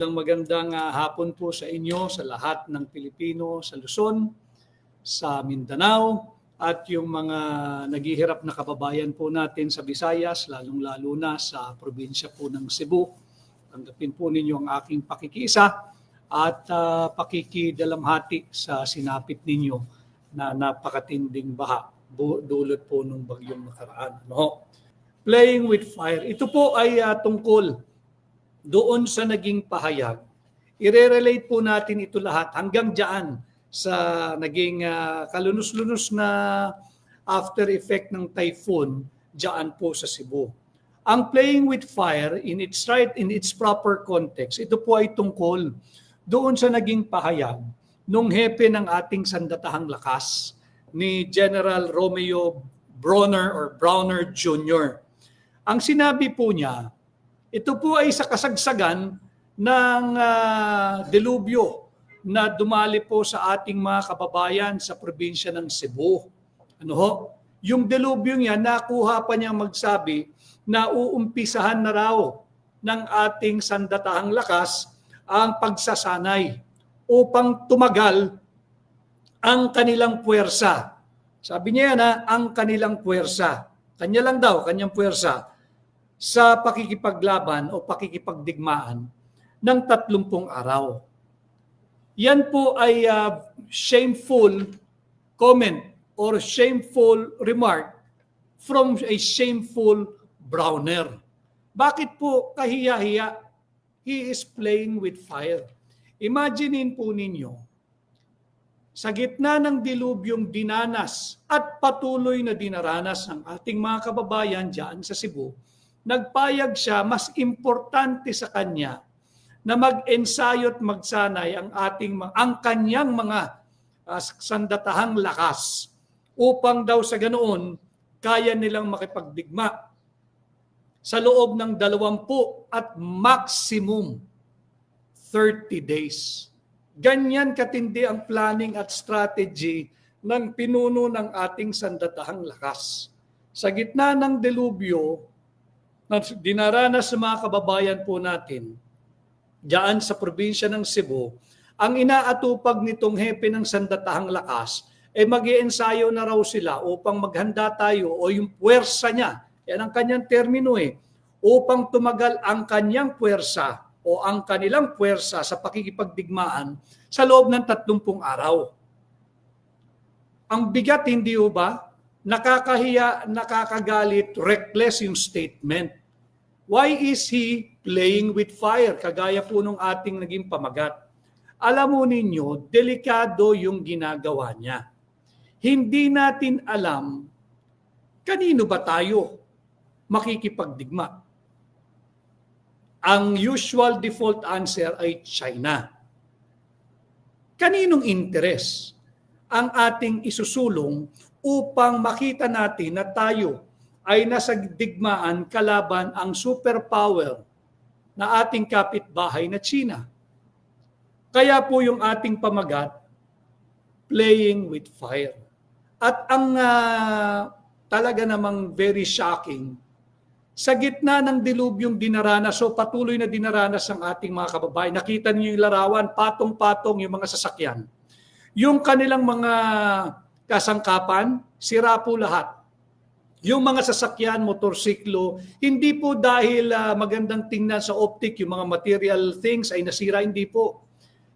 Magandang hapon po sa inyo, sa lahat ng Pilipino sa Luzon, sa Mindanao, at yung mga naghihirap na kababayan po natin sa Visayas, lalong-lalo na sa probinsya po ng Cebu. Tanggapin po ninyo ang aking pakikiisa at pakikidalamhati sa sinapit ninyo na napakatinding baha dulot po ng bagyong nakaraan. No? Playing with fire. Ito po ay tungkol doon sa naging pahayag. I-relate po natin ito lahat hanggang dyan sa naging kalunos-lunos na after effect ng typhoon dyan po sa Cebu. Ang playing with fire in its proper context, ito po ay tungkol doon sa naging pahayag nung hepe ng ating sandatahang lakas ni General Romeo Browner Jr. Ang sinabi po niya, ito po ay sa kasagsagan ng delubyo na dumali po sa ating mga kababayan sa probinsya ng Cebu. Ano ho? Yung delubyo niya, nakuha pa niyang magsabi na uumpisahan na raw ng ating sandatahang lakas ang pagsasanay upang tumagal ang kanilang puwersa. Sabi niya na ang kanilang puwersa. Kanya lang daw, kanyang puwersa sa pakikipaglaban o pakikipagdigmaan ng 30 araw. Yan po ay shameful comment or shameful remark from a shameful Browner. Bakit po kahiya-hiya? He is playing with fire. Imaginein po ninyo, sa gitna ng dilubyong dinanas at patuloy na dinaranas ng ating mga kababayan dyan sa Cebu, nagpayag siya, mas importante sa kanya na mag-ensayo at magsanay ang kanyang mga sandatahang lakas upang daw sa ganoon kaya nilang makipagdigma sa loob ng 20 at maximum 30 days. Ganyan katindi ang planning at strategy ng pinuno ng ating sandatahang lakas. Sa gitna ng delubyo na dinaranas sa mga kababayan po natin diyan sa probinsya ng Cebu, ang inaatupag nitong hepe ng sandatahang lakas ay mag-iensayo na raw sila upang maghanda tayo o yung puwersa niya, yan ang kanyang termino upang tumagal ang kanyang puwersa o ang kanilang puwersa sa pakikipagdigmaan sa loob ng 30 araw. Ang bigat, hindi ba? Nakakahiya, nakakagalit, reckless yung statement. Why is he playing with fire? Kagaya po nung ating naging pamagat. Alam mo ninyo, delikado yung ginagawa niya. Hindi natin alam kanino ba tayo makikipagdigma. Ang usual default answer ay China. Kaninong interes ang ating isusulong upang makita natin na tayo ay nasa digmaan kalaban ang superpower na ating kapitbahay na China. Kaya po yung ating pamagat, playing with fire. At ang talaga namang very shocking, sa gitna ng dilubyong dinaranas, so patuloy na dinaranas ang ating mga kababayan. Nakita niyo yung larawan, patong-patong yung mga sasakyan. Yung kanilang mga kasangkapan, sira po lahat. Yung mga sasakyan, motorsiklo, hindi po dahil magandang tingnan sa optic, yung mga material things ay nasira, hindi po.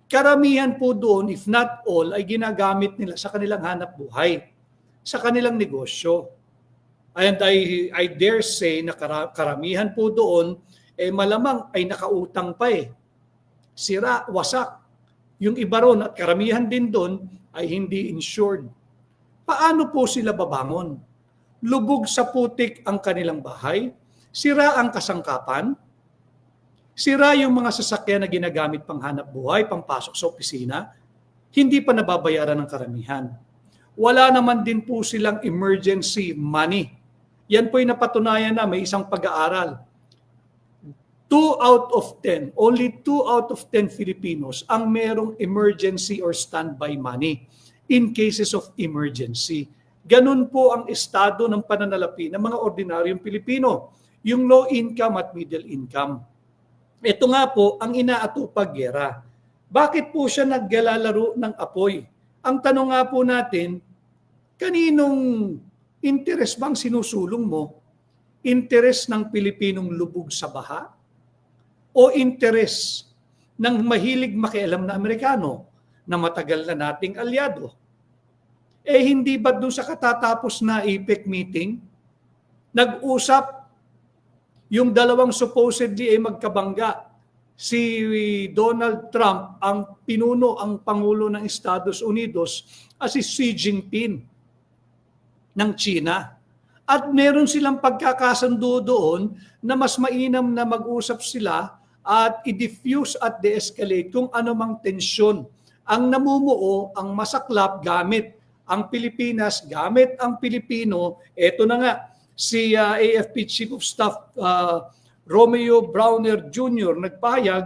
Karamihan po doon, if not all, ay ginagamit nila sa kanilang hanap buhay, sa kanilang negosyo. And I dare say na karamihan po doon, malamang ay nakautang pa Sira, wasak. Yung iba ron at karamihan din doon ay hindi insured. Paano po sila babangon? Lubog sa putik ang kanilang bahay, sira ang kasangkapan, sira yung mga sasakyan na ginagamit pang hanap buhay, pangpasok sa opisina, hindi pa nababayaran ng karamihan. Wala naman din po silang emergency money. Yan po yung napatunayan na may isang pag-aaral. 2 out of 10, only 2 out of 10 Filipinos ang merong emergency or standby money in cases of emergency. Ganun po ang estado ng pananalapi ng mga ordinaryong Pilipino, yung low income at middle income. Ito nga po ang inaatupag gera. Bakit po siya naglalaro ng apoy? Ang tanong nga po natin, kaninong interes bang sinusulong mo? Interes ng Pilipinong lubog sa baha? O interes ng mahilig makialam na Amerikano na matagal na nating alyado? Hindi ba doon sa katatapos na APEC meeting, nag-usap yung dalawang supposedly ay magkabangga? Si Donald Trump ang pinuno, ang Pangulo ng Estados Unidos, at si Xi Jinping ng China. At meron silang pagkakasundo doon na mas mainam na mag-usap sila at i-diffuse at de-escalate kung anumang tensyon ang namumuo, ang masaklap gamit ang Pilipinas, gamit ang Pilipino. Eto na nga, si AFP Chief of Staff Romeo Browner Jr. nagpahayag,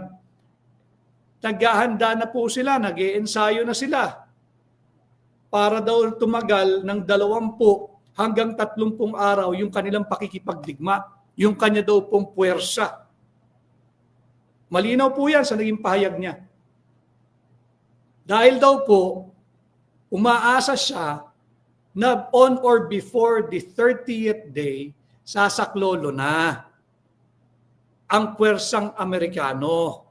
naghahanda na po sila, nag-iensayo na sila para daw tumagal ng 20 hanggang 30 araw yung kanilang pakikipagdigma, yung kanya daw pong puwersa. Malinaw po yan sa naging pahayag niya. Dahil daw po, umaasa siya na on or before the 30th day, sasaklolo na ang puwersang Amerikano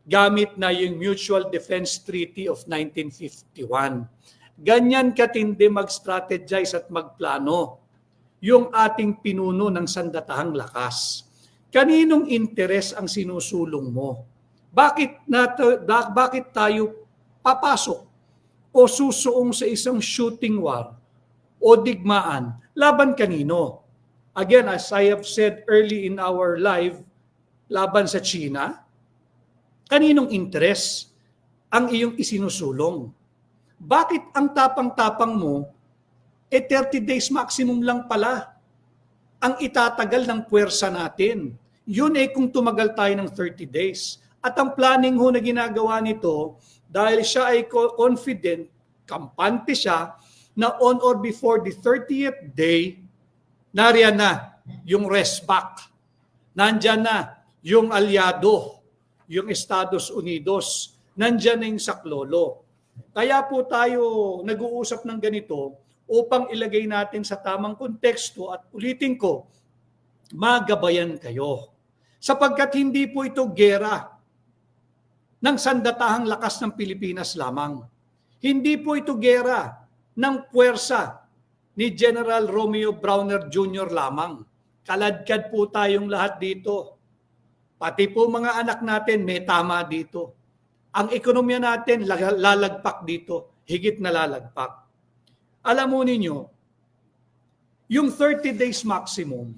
gamit na yung Mutual Defense Treaty of 1951. Ganyan katindi mag-strategize at magplano yung ating pinuno ng sandatahang lakas. Kaninong interes ang sinusulong mo? Bakit tayo papasok o susuong sa isang shooting war o digmaan? Laban kanino? Again, as I have said early in our live, laban sa China? Kaninong interes ang iyong isinusulong? Bakit ang tapang-tapang mo, 30 days maximum lang pala ang itatagal ng puwersa natin? Yun kung tumagal tayo ng 30 days. At ang planning ho na ginagawa nito, dahil siya ay confident, kampante siya, na on or before the 30th day, nariyan na yung rest back. Nandyan na yung alyado, yung Estados Unidos. Nandyan na yung saklolo. Kaya po tayo nag-uusap ng ganito upang ilagay natin sa tamang konteksto at ulitin ko, magabayan kayo. Sapagkat hindi po ito gera ng sandatahang lakas ng Pilipinas lamang. Hindi po ito gera ng puwersa ni General Romeo Browner Jr. lamang. Kaladkad po tayong lahat dito. Pati po mga anak natin may tama dito. Ang ekonomiya natin lalagpak dito, higit na lalagpak. Alam mo ninyo, yung 30 days maximum,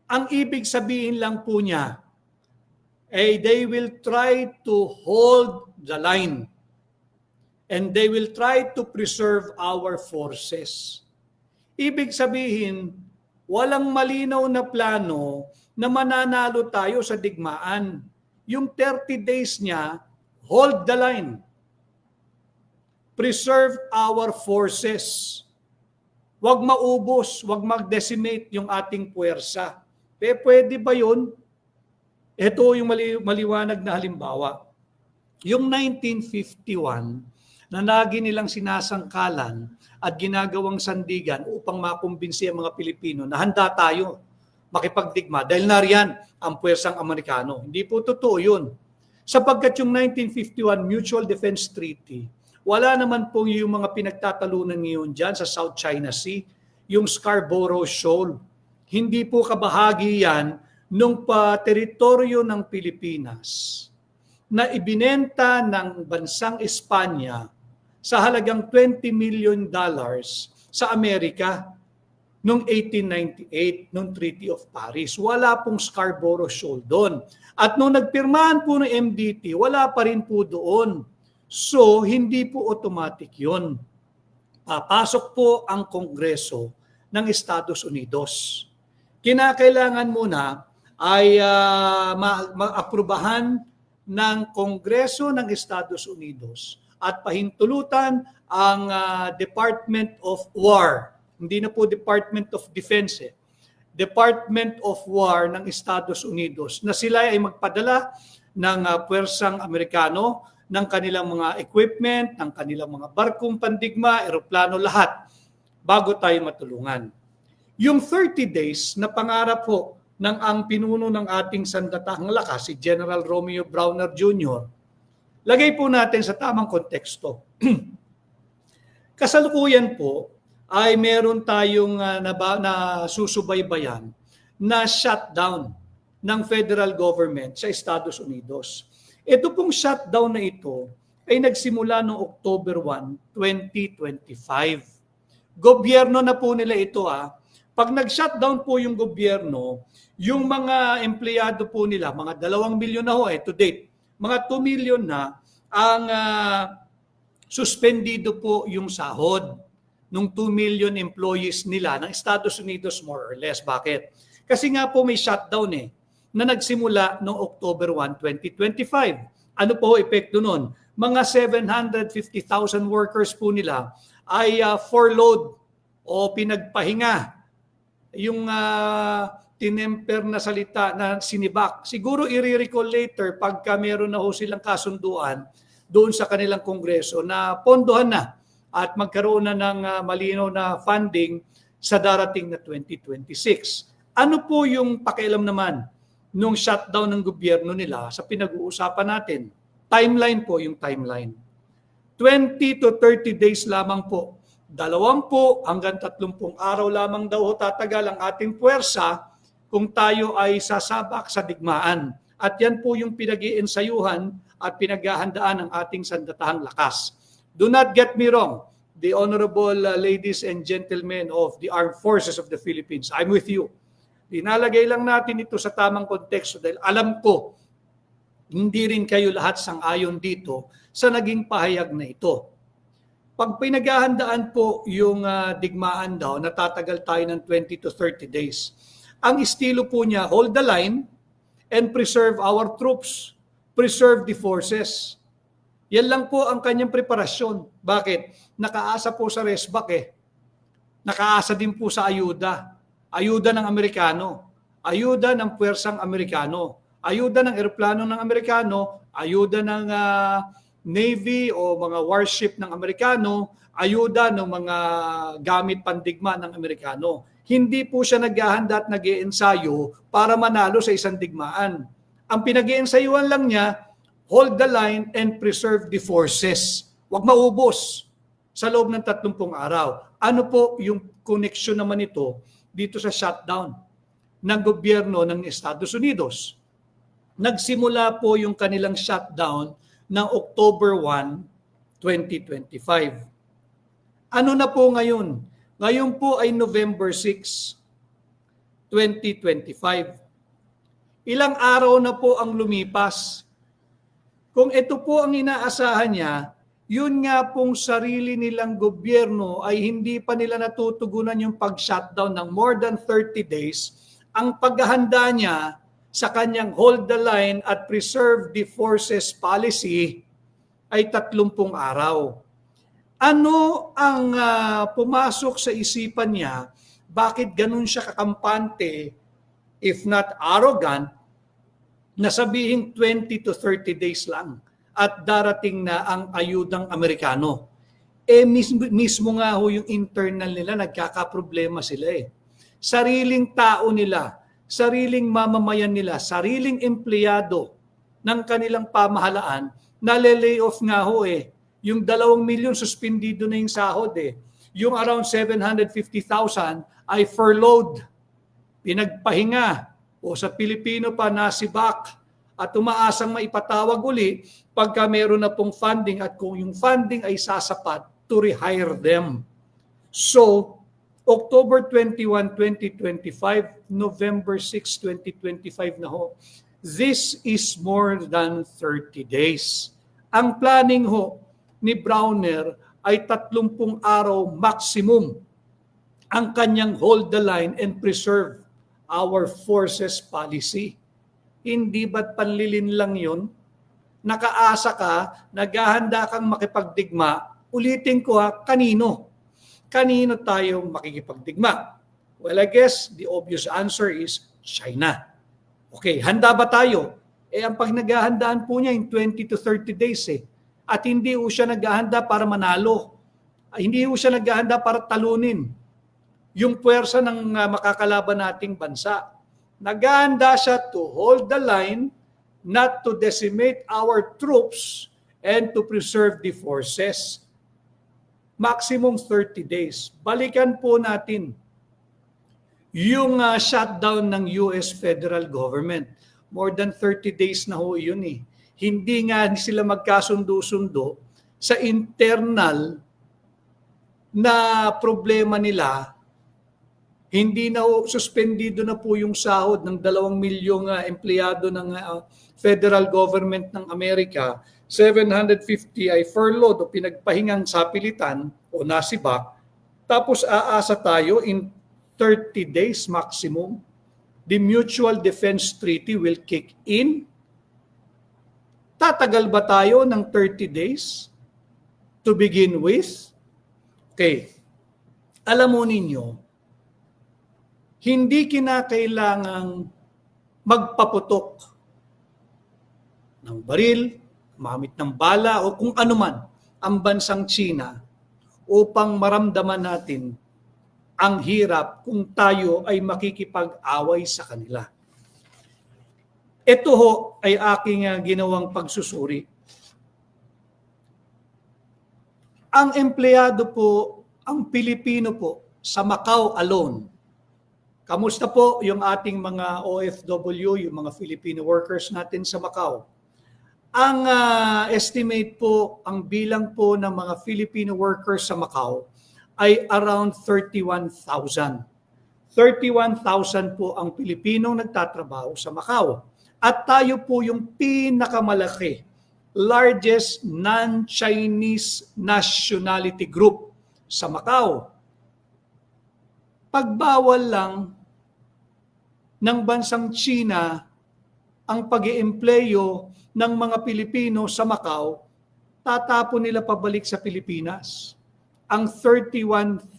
ang ibig sabihin lang po niya, they will try to hold the line and they will try to preserve our forces. Ibig sabihin, walang malinaw na plano na mananalo tayo sa digmaan. Yung 30 days niya, hold the line. Preserve our forces. Huwag maubos, huwag mag-decimate yung ating puwersa. Pwede ba yun? Ito yung maliwanag na halimbawa. Yung 1951, na lagi nilang sinasangkalan at ginagawang sandigan upang makumbinsi ang mga Pilipino na handa tayo makipagdigma dahil nariyan ang puwersang Amerikano. Hindi po totoo yun. Sapagkat yung 1951 Mutual Defense Treaty, wala naman po yung mga pinagtatalunan ngayon dyan sa South China Sea, yung Scarborough Shoal. Hindi po kabahagi yan nung teritoryo ng Pilipinas na ibinenta ng bansang Espanya sa halagang $20 million sa Amerika noong 1898, noong Treaty of Paris. Wala pong Scarborough Shoal doon. At nung nagpirmahan po ng MDT, wala pa rin po doon. So, hindi po automatic yun. Papasok po ang Kongreso ng Estados Unidos. Kinakailangan muna ay maaprubahan ng Kongreso ng Estados Unidos at pahintulutan ang Department of War. Hindi na po Department of Defense. Department of War ng Estados Unidos na sila ay magpadala ng puwersang Amerikano, ng kanilang mga equipment, ng kanilang mga barkong pandigma, eroplano, lahat, bago tayo matulungan. Yung 30 days na pangarap po ng ang pinuno ng ating sandatahang lakas, si General Romeo Browner Jr., lagay po natin sa tamang konteksto. Kasalukuyan po ay meron tayong nasusubaybayan na shutdown ng federal government sa Estados Unidos. Ito pong shutdown na ito ay nagsimula noong October 1, 2025. Gobyerno na po nila ito. Pag nag-shutdown po yung gobyerno, yung mga empleyado po nila, mga 2 milyon na to date, mga 2 milyon na ang suspendido po yung sahod ng 2 million employees nila ng Estados Unidos more or less. Bakit? Kasi nga po may shutdown na nagsimula noong October 1, 2025. Ano po epekto nun? Mga 750,000 workers po nila ay furloughed o pinagpahinga. Yung tinemper na salita na sinibak. Siguro i-recall later pagka meron na ho silang kasunduan doon sa kanilang kongreso na pondohan na at magkaroon na ng malinaw na funding sa darating na 2026. Ano po yung pakialam naman nung shutdown ng gobyerno nila sa pinag-uusapan natin? Timeline po yung timeline. 20 to 30 days lamang po. 20 hanggang 30 araw lamang daw tatagal ang ating puwersa kung tayo ay sasabak sa digmaan. At yan po yung pinag-iensayuhan at pinaghahandaan ng ating sandatahang lakas. Do not get me wrong, the honorable ladies and gentlemen of the Armed Forces of the Philippines, I'm with you. Dinalagay lang natin ito sa tamang konteksto dahil alam ko, hindi rin kayo lahat sang-ayon dito sa naging pahayag na ito. Pag pinaghahandaan po yung digmaan daw, natatagal tayo ng 20 to 30 days. Ang estilo po niya, hold the line and preserve our troops, preserve the forces. Yan lang po ang kanyang preparasyon. Bakit? Nakaasa po sa resback Nakaasa din po sa ayuda. Ayuda ng Amerikano. Ayuda ng puwersang Amerikano. Ayuda ng eroplano ng Amerikano. Ayuda ng Navy o mga warship ng Amerikano. Ayuda ng mga gamit pandigma ng Amerikano. Hindi po siya naghahanda at nag-iensayo para manalo sa isang digmaan. Ang pinag-iensayuhan lang niya, hold the line and preserve the forces. Huwag maubos sa loob ng 30 araw. Ano po yung connection naman ito dito sa shutdown ng gobyerno ng Estados Unidos? Nagsimula po yung kanilang shutdown ng October 1, 2025. Ano na po ngayon? Ngayon po ay November 6, 2025. Ilang araw na po ang lumipas. Kung ito po ang inaasahan niya, yun nga pong sarili nilang gobyerno ay hindi pa nila natutugunan yung pag-shutdown ng more than 30 days. Ang paghahanda niya sa kanyang hold the line at preserve the forces policy ay 30 araw. Ano ang pumasok sa isipan niya? Bakit ganun siya kakampante, if not arrogant, na sabihin 20 to 30 days lang at darating na ang ayudang Amerikano? Mismo nga ho yung internal nila, nagkakaproblema sila Sariling tao nila, sariling mamamayan nila, sariling empleyado ng kanilang pamahalaan, nale-lay off nga ho Yung 2 milyon suspendido na yung sahod Yung around 750,000 ay furloughed, pinagpahinga, o sa Pilipino pa nasibak at umaasang maipatawag uli pagka meron na pong funding at kung yung funding ay sasapat to rehire them. So, October 21, 2025, November 6, 2025 na ho. This is more than 30 days. Ang planning ho ni Browner ay 30 araw maximum ang kanyang hold the line and preserve our forces policy. Hindi ba't panlilin lang yun? Nakaasa ka, naghahanda kang makipagdigma, ulitin ko kanino? Kanino tayo makikipagdigma? Well, I guess the obvious answer is China. Okay, handa ba tayo? Ang pagnaghahandaan po niya in 20 to 30 days eh. At hindi po siya naghahanda para manalo. Hindi po siya naghahanda para talunin yung puwersa ng makakalaban nating bansa. Naghahanda siya to hold the line, not to decimate our troops, and to preserve the forces. Maximum 30 days. Balikan po natin yung shutdown ng US federal government. More than 30 days na ho yun eh. Hindi nga sila magkasundo-sundo sa internal na problema nila. Hindi na ho, suspendido na po yung sahod ng 2 milyong empleyado ng federal government ng Amerika. 750 ay furloughed o pinagpahingang sapilitan o nasibak. Tapos aasa tayo in 30 days maximum. The Mutual Defense Treaty will kick in. Tatagal ba tayo ng 30 days to begin with? Okay. Alam mo ninyo, hindi kinakailangang magpaputok ng baril, gumamit ng bala o kung anuman ang bansang China upang maramdaman natin ang hirap kung tayo ay makikipag-away sa kanila. Ito ho ay aking ginawang pagsusuri. Ang empleyado po, ang Pilipino po sa Macau alone, kamusta po yung ating mga OFW, yung mga Filipino workers natin sa Macau? Ang estimate po, ang bilang po ng mga Filipino workers sa Macau ay around 31,000. 31,000 po ang Pilipinong nagtatrabaho sa Macau. At tayo po yung pinakamalaki, largest non-Chinese nationality group sa Macau. Pagbawal lang ng bansang China ang pag-iempleyo ng mga Pilipino sa Macau, tatapon nila pabalik sa Pilipinas. Ang 31,000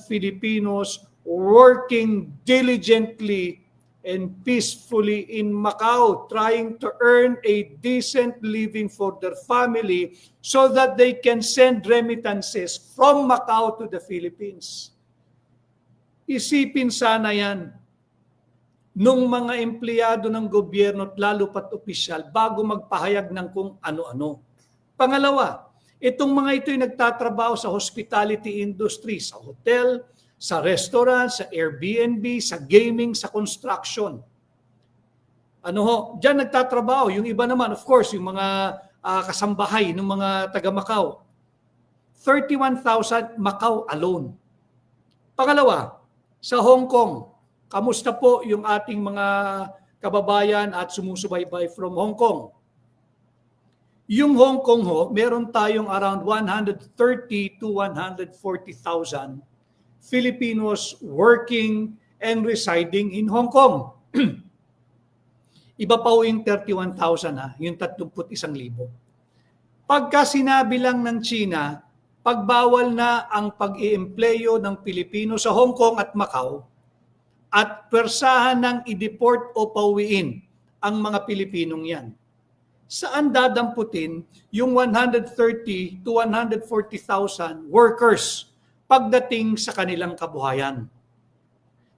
Filipinos working diligently and peacefully in Macau, trying to earn a decent living for their family so that they can send remittances from Macau to the Philippines. Isipin sana yan nung mga empleyado ng gobyerno at lalo pat opisyal bago magpahayag ng kung ano-ano. Pangalawa, itong mga ito ay nagtatrabaho sa hospitality industry, sa hotel, sa restaurant, sa Airbnb, sa gaming, sa construction. Ano ho, diyan nagtatrabaho. Yung iba naman, of course, yung mga kasambahay ng mga taga Macau. 31,000 Macau alone. Pangalawa, sa Hong Kong, kamusta po yung ating mga kababayan at sumusubaybay from Hong Kong? Yung Hong Kong ho, meron tayong around 130 to 140,000 Filipinos working and residing in Hong Kong. Iba pa ho yung 31,000 yung 31,000. Pagka sinabi lang ng China, pagbawal na ang pag-iempleyo ng Pilipino sa Hong Kong at Macau at pwersahan ng i-deport o pauwiin ang mga Pilipinong yan. Saan dadamputin yung 130 to 140,000 workers pagdating sa kanilang kabuhayan?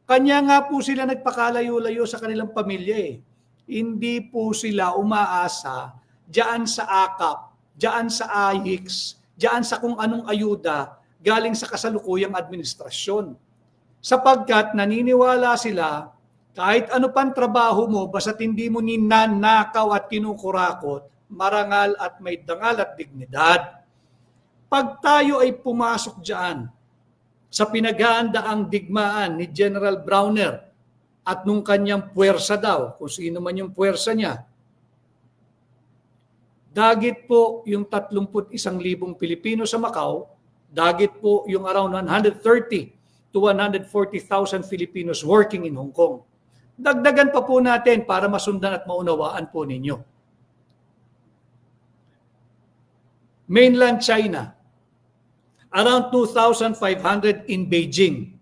Kanya nga po sila nagpakalayo-layo sa kanilang pamilya eh. Hindi po sila umaasa diyan sa AKAP, diyan sa AIX, diyan sa kung anong ayuda galing sa kasalukuyang administrasyon. Sapagkat naniniwala sila kahit ano pang trabaho mo, basta't hindi mo ninanakaw at kinukurakot, marangal at may dangal at dignidad. Pag tayo ay pumasok diyan sa pinaghahandaang digmaan ni General Browner at nung kanyang puwersa daw, kung sino man yung puwersa niya, dagit po yung 31,000 Pilipino sa Macau, dagit po yung around 130 to 140,000 Filipinos working in Hong Kong. Dagdagan pa po natin para masundan at maunawaan po ninyo. Mainland China, around 2,500 in Beijing.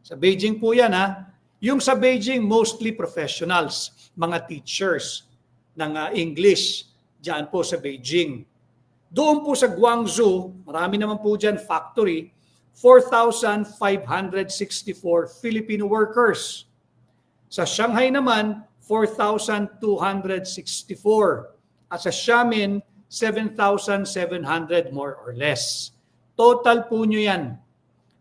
Sa Beijing po yan ha. Yung sa Beijing, mostly professionals, mga teachers ng English, dyan po sa Beijing. Doon po sa Guangzhou, marami naman po dyan factory, 4,564 Filipino workers. Sa Shanghai naman, 4,264. At sa Xiamen, 7,700 more or less. Total po nyo yan.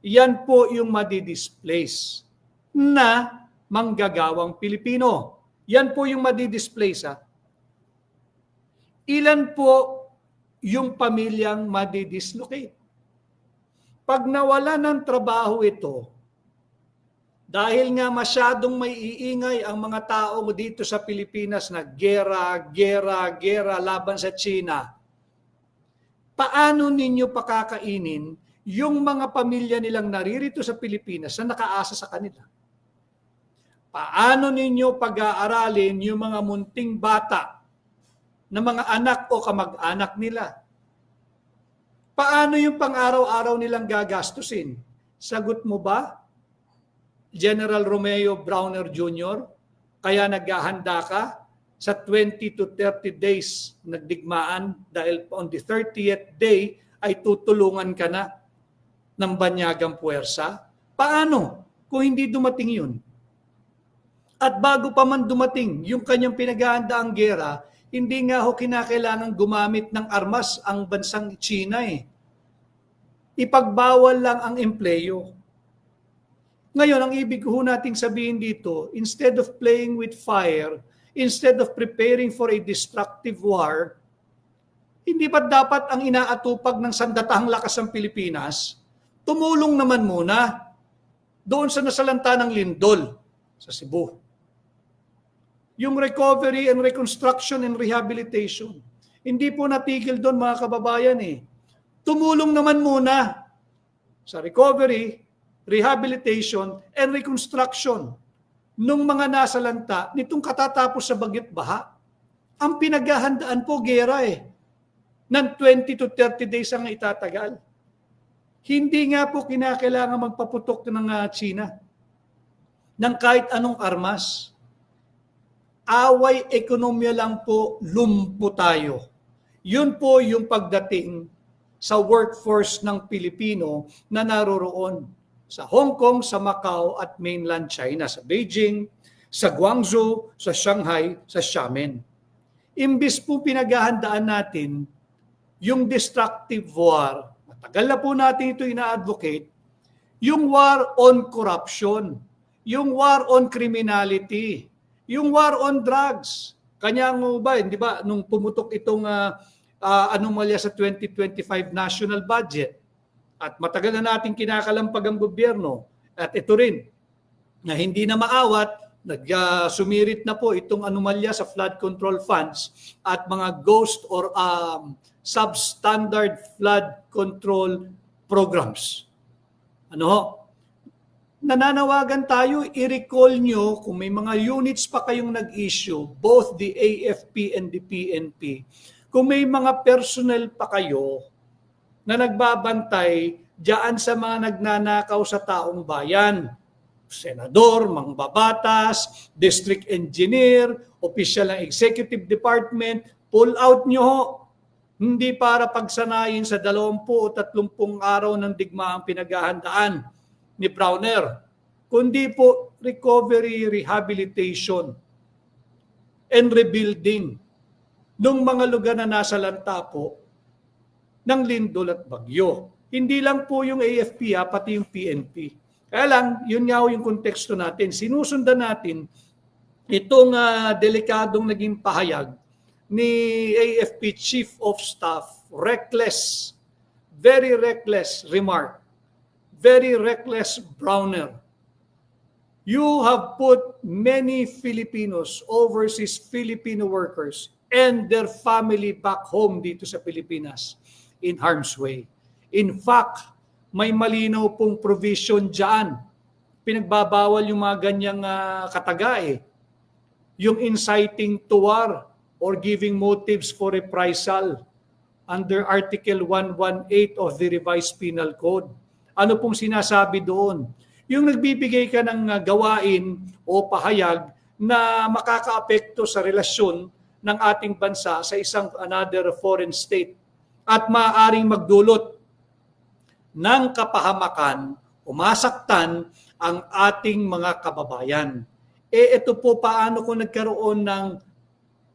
Yan po yung madidisplace na manggagawang Pilipino. Yan po yung madidisplace. Ilan po yung pamilyang madidislocate? Pag nawala ng trabaho ito, dahil nga masyadong may iingay ang mga tao dito sa Pilipinas na gera laban sa China, paano ninyo pakakainin yung mga pamilya nilang naririto sa Pilipinas na nakaasa sa kanila? Paano ninyo pag-aaralin yung mga munting bata na mga anak o kamag-anak nila? Paano yung pang-araw-araw nilang gagastusin? Sagot mo ba, General Romeo Browner Jr., kaya naghahanda ka sa 20 to 30 days nagdigmaan dahil on the 30th day ay tutulungan ka na ng banyagang puwersa? Paano kung hindi dumating yun? At bago pa man dumating yung kanyang pinaghahandaang gera, hindi nga ho kinakailangan gumamit ng armas ang bansang China eh. Ipagbawal lang ang empleyo. Ngayon, ang ibig ko nating sabihin dito, instead of playing with fire, instead of preparing for a destructive war, hindi ba dapat ang inaatupag ng sandatahang lakas ng Pilipinas, tumulong naman muna doon sa nasalanta ng lindol sa Cebu? Yung recovery and reconstruction and rehabilitation, hindi po natigil doon mga kababayan eh. Tumulong naman muna sa recovery, rehabilitation, and reconstruction nung mga nasalanta nitong katatapos sa bagyot baha. Ang pinaghahandaan po, gera eh, ng 20 to 30 days ang itatagal. Hindi nga po kinakailangan magpaputok ng China ng kahit anong armas. Away ekonomiya lang po, lumpo tayo. Yun po yung pagdating sa workforce ng Pilipino na naroroon sa Hong Kong, sa Macau at mainland China, sa Beijing, sa Guangzhou, sa Shanghai, sa Xiamen. Imbis po pinaghahandaan natin yung destructive war, matagal na po natin ito ina-advocate, yung war on corruption, yung war on criminality, yung war on drugs. Kanya mo ba, hindi ba, nung pumutok itong anomalya sa 2025 national budget, at matagal na natin kinakalampag ang gobyerno, at ito rin, na hindi na maawat, sumirit na po itong anomalya sa flood control funds at mga ghost or substandard flood control programs. Nananawagan tayo, i-recall nyo kung may mga units pa kayong nag-issue, both the AFP and the PNP, kung may mga personnel pa kayo na nagbabantay diyan sa mga nagnanakaw sa taong bayan. Senador, mangbabatas, district engineer, opisyal ng executive department, pull out nyo. Hindi para pagsanayin sa 20 o 30 araw ng digmaang pinaghahandaan ni Browner, kundi po recovery, rehabilitation, and rebuilding ng mga lugar na nasa lanta po ng lindol at bagyo. Hindi lang po yung AFP, pati yung PNP. Kaya lang, yun nga yung konteksto natin. Sinusundan natin itong delikadong naging pahayag ni AFP Chief of Staff, reckless, very reckless remark, very reckless Browner. You have put many Filipinos, overseas Filipino workers, and their family back home dito sa Pilipinas in harm's way. In fact, may malinaw pong provision dyan. Pinagbabawal yung mga ganyang kataga eh. Yung inciting to war or giving motives for reprisal under Article 118 of the Revised Penal Code. Ano pong sinasabi doon? yung nagbibigay ka ng gawain o pahayag na makakaapekto sa relasyon ng ating bansa sa isang another foreign state at maaaring magdulot ng kapahamakan o masaktan ang ating mga kababayan. Ito po paano kung nagkaroon ng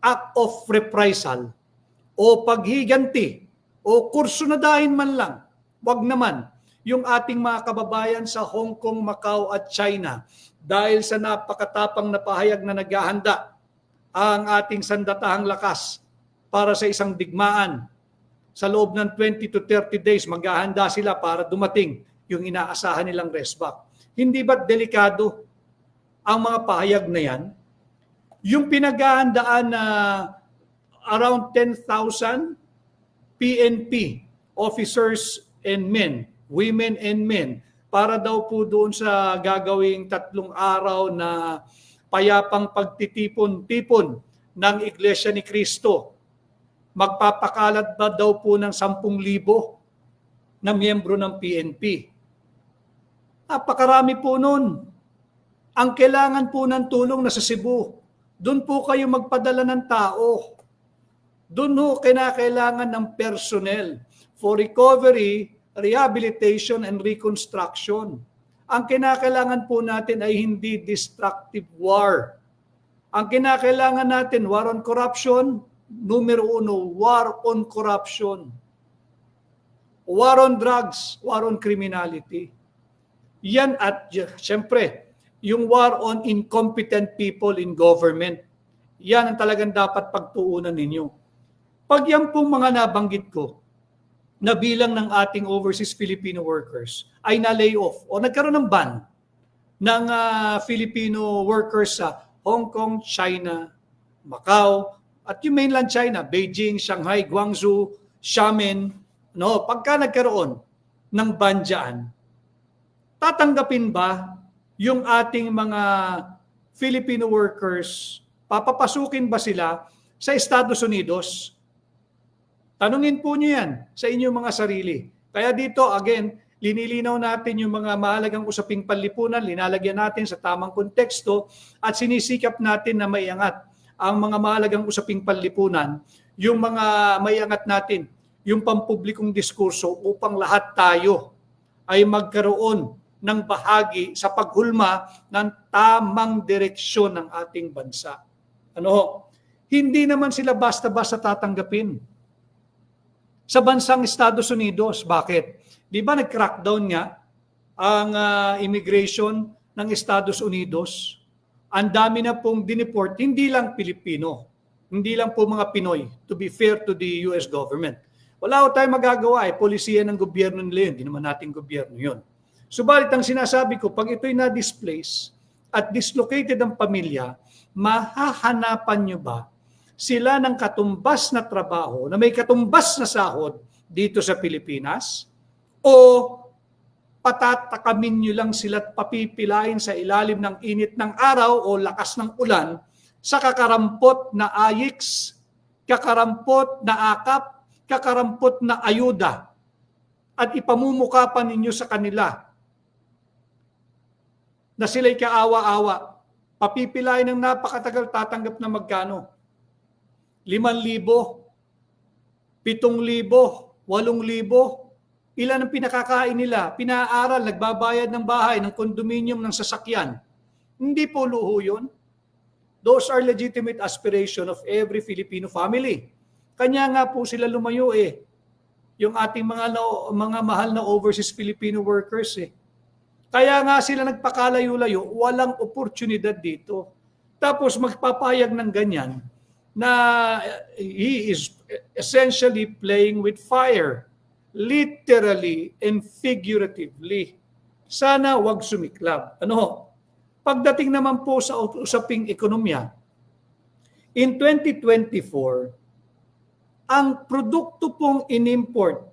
act of reprisal o paghiganti o kursunadahin man lang, wag naman, yung ating mga kababayan sa Hong Kong, Macau at China dahil sa napakatapang na pahayag na naghahanda ang ating sandatahang lakas para sa isang digmaan. Sa loob ng 20 to 30 days, maghahanda sila para dumating yung inaasahan nilang resback. Hindi ba't delikado ang mga pahayag na yan? Yung pinaghahandaan na around 10,000 PNP officers and men, women and men, para daw po doon sa gagawing 3 araw na payapang pagtitipon-tipon ng Iglesia ni Cristo. Magpapakalat ba daw po ng 10,000 na miyembro ng PNP? Napakarami po nun. Ang kailangan po ng tulong na sa Cebu. Doon po kayo magpadala ng tao. Doon ho kinakailangan ng personnel for recovery, rehabilitation, and reconstruction. Ang kinakailangan po natin ay hindi destructive war. Ang kinakailangan natin, war on corruption, numero 1, war on corruption. War on drugs, war on criminality. Yan at siyempre, yung war on incompetent people in government. Yan ang talagang dapat pagtuunan ninyo. Pag yan pong mga nabanggit ko, na bilang ng ating overseas Filipino workers ay na-lay off o nagkaroon ng ban ng Filipino workers sa Hong Kong, China, Macau, at yung mainland China, Beijing, Shanghai, Guangzhou, Xiamen, no, pagka nagkaroon ng ban dyan, tatanggapin ba yung ating mga Filipino workers, papapasukin ba sila sa Estados Unidos? Tanungin po niyo yan sa inyong mga sarili. Kaya dito, again, linilinaw natin yung mga mahalagang usaping panlipunan, linalagyan natin sa tamang konteksto at sinisikap natin na maiangat ang mga mahalagang usaping panlipunan, yung mga maiangat natin, yung pampublikong diskurso upang lahat tayo ay magkaroon ng bahagi sa paghulma ng tamang direksyon ng ating bansa. Ano? Hindi naman sila basta-basta tatanggapin sa bansang Estados Unidos. Bakit? Di ba nag-crackdown nga ang immigration ng Estados Unidos? Ang dami na pong dineport, hindi lang Pilipino, hindi lang po mga Pinoy, to be fair to the US government. Wala ko tayong magagawa, polisiya ng gobyerno nila yun, hindi naman nating gobyerno yun. Subalit ang sinasabi ko, pag ito'y na-displace at dislocated ang pamilya, mahahanapan nyo ba sila ng katumbas na trabaho, na may katumbas na sahod dito sa Pilipinas? O patatakamin nyo lang sila at papipilain sa ilalim ng init ng araw o lakas ng ulan sa kakarampot na ayiks, kakarampot na akap, kakarampot na ayuda at ipamumukha pa ninyo sa kanila na sila'y kaawa-awa, papipilain ng napakatagal, tatanggap na magkano? 5,000, 7,000, 8,000. Ilan ang pinakakain nila? Pinaaral, nagbabayad ng bahay, ng kondominium, ng sasakyan. Hindi po luho yun. Those are legitimate aspiration of every Filipino family. Kanya nga po sila lumayo yung ating mga mahal na overseas Filipino workers Kaya nga sila nagpakalayo-layo, walang oportunidad dito. Tapos magpapayag ng ganyan na he is essentially playing with fire, literally and figuratively. Sana wag sumiklab. Pagdating naman po sa usaping ekonomiya, in 2024, ang produkto pong inimport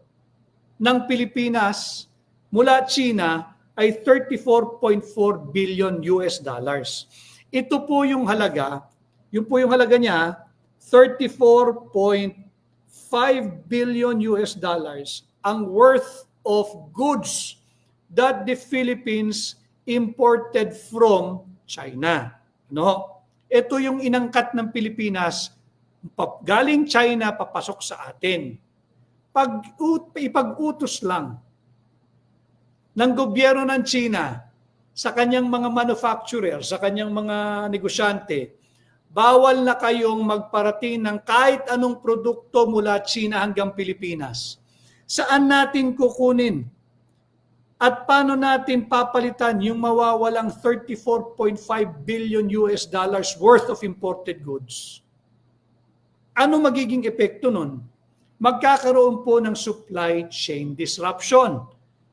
ng Pilipinas mula China ay 34.4 billion US dollars. Ito po yung halaga, niya, 34.5 billion US dollars ang worth of goods that the Philippines imported from China. No? Ito yung inangkat ng Pilipinas, galing China papasok sa atin. Ipag-utos lang ng gobyerno ng China sa kanyang mga manufacturer, sa kanyang mga negosyante, bawal na kayong magparating ng kahit anong produkto mula China hanggang Pilipinas. Saan natin kukunin? At paano natin papalitan yung mawawalang 34.5 billion US dollars worth of imported goods? Ano magiging epekto nun? Magkakaroon po ng supply chain disruption.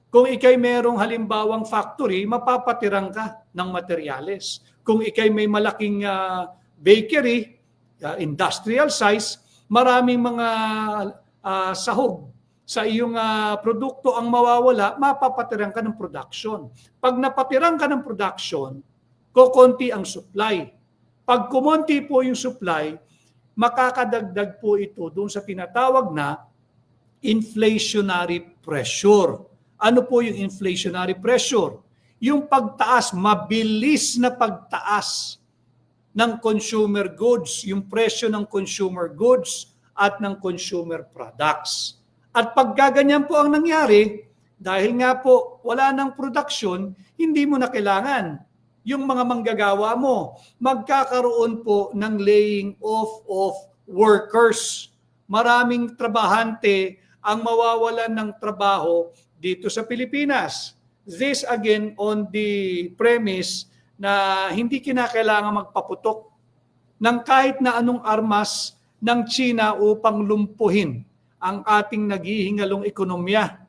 Kung ikay merong halimbawang factory, mapapatirang ka ng materyales. Kung ikay may malaking bakery, industrial size, maraming mga sahog sa iyong produkto ang mawawala, mapapatirang ka ng production. Pag napatirang ka ng production, kokonti ang supply. Pag kumonti po yung supply, makakadagdag po ito doon sa tinatawag na inflationary pressure. Ano po yung inflationary pressure? Yung pagtaas, mabilis na pagtaas ng consumer goods, yung presyo ng consumer goods at ng consumer products. At pagkaganyan po ang nangyari, dahil nga po wala ng production, hindi mo na kailangan yung mga manggagawa mo. Magkakaroon po ng laying off of workers. Maraming trabahante ang mawawalan ng trabaho dito sa Pilipinas. This again on the premise na hindi kinakailangan magpaputok ng kahit na anong armas ng China upang lumpuhin ang ating naghihingalong ekonomiya.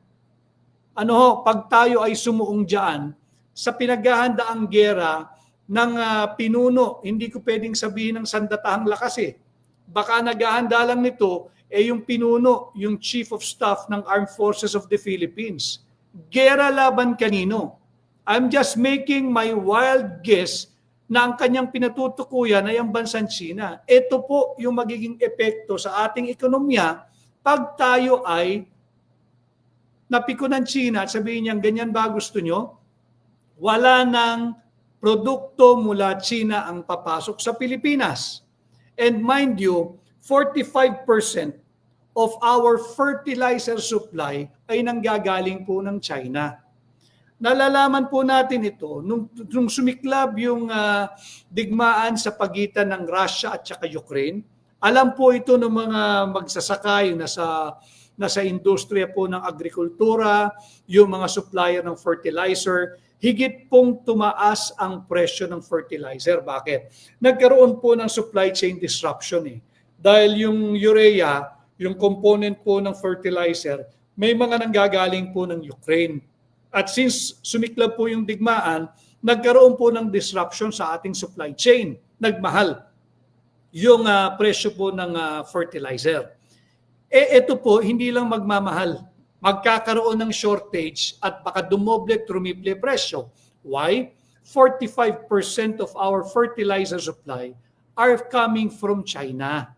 Pag tayo ay sumuong dyan sa pinaghahandaang gera ng pinuno, hindi ko pwedeng sabihin ng sandatahang lakas eh. Baka naghahanda lang nito yung pinuno, yung Chief of Staff ng Armed Forces of the Philippines. Gera laban kanino? I'm just making my wild guess na ang kanyang pinatutukuyan ay ang bansang China. Ito po yung magiging epekto sa ating ekonomiya pag tayo ay napiko ng China at sabihin niya, ganyan ba gusto nyo? Wala nang produkto mula China ang papasok sa Pilipinas. And mind you, 45% of our fertilizer supply ay nanggagaling po ng China. Nalalaman po natin ito nung sumiklab yung digmaan sa pagitan ng Russia at saka Ukraine. Alam po ito ng mga magsasaka, yung nasa industriya po ng agrikultura, yung mga supplier ng fertilizer, higit pong tumaas ang presyo ng fertilizer. Bakit? Nagkaroon po ng supply chain disruption eh. Dahil yung urea, yung component po ng fertilizer, may mga nanggagaling po ng Ukraine. At since sumiklab po yung digmaan, nagkaroon po ng disruption sa ating supply chain. Nagmahal yung presyo po ng fertilizer. Ito po, hindi lang magmamahal. Magkakaroon ng shortage at baka dumoble, trumiple presyo. Why? 45% of our fertilizer supply are coming from China.